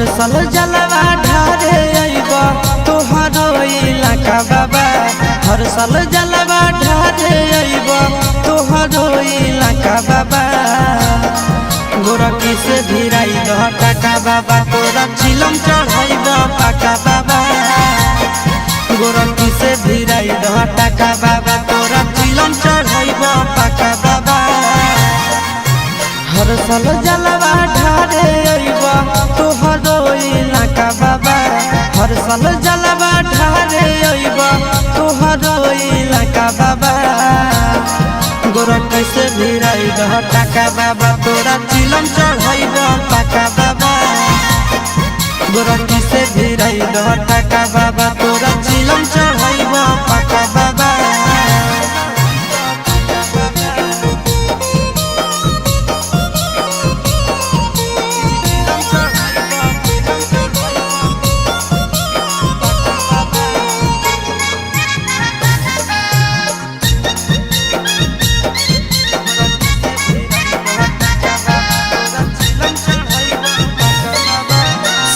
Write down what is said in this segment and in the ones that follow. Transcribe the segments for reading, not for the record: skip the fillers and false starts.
हर साल जलवा ढारे अइबा तोहरो इलाका बाबा। हर साल जलवा ढारे अइबा तोहरो इलाका बाबा। गोरखी से भिराई दह टाका बाबा तोरा चिलम चढ़ाइब पाका बाबा। गोरखी से भिराई दह टाका बाबा तोरा चिलम चढ़ाइब पाका बाबा। हर साल जलवा ढारे अइबा तोहरो इलाका बाबा। हर साल जलवा ढारे अइबा तोहरो इलाका बाबा। गोरखी से भिराई दह टाका बाबा तोरा चिलम चढ़ाइब पाका बाबा। गोरखी से भिराई दह टाका बाबा तोरा चिलम चढ़ाइब पाका बाबा।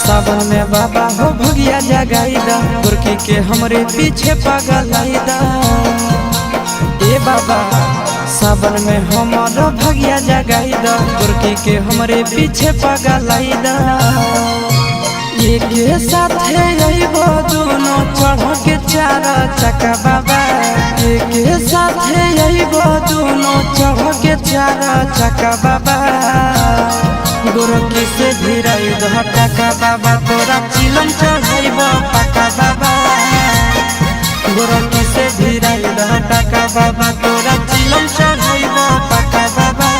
सावन में बाबा हो भगिया जगाईदा गोरखी के हमरे पीछे पगलाईदा। ए बाबा सावन में हमारा भगिया जगाईदा गोरखी के हमरे पीछे पगलाईदा। एक साथे अइबो दोनों चढ़ के चार चक्का बाबा। एक साथे अइबो दोनों चढ़ के चार चक्का बाबा। गोरखी से भिराई दह टाका बाबा तोरा चिलम चढ़ाइब पाका बाबा। गोरखी से भिराई दह टाका बाबा तोरा चिलम चढ़ाइब पाका बाबा।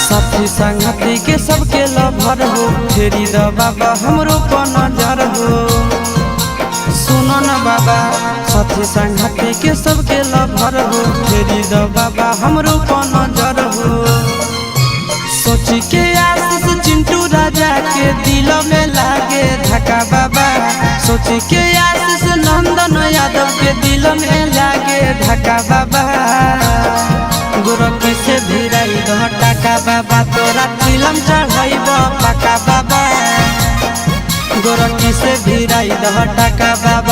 साथी संगती के सबके लभर हो फेरी द बाबा हमरो पर नजर हो। सुनो न बाबा साथी संगती के सबके लभर हो फेरी द बाबा हमरो पर नजर हो। सोची के आशीष चिंटू राजा के दिल में लागे धक्का बाबा। सोची के आशीष नंदन यादव के दिल में लागे धक्का बाबा। गोरखी से भिराई दह टाका बाबा तोरा चिलम चढ़ाइब पाका बाबा। गोरखी से भिराई दह टाका बाबा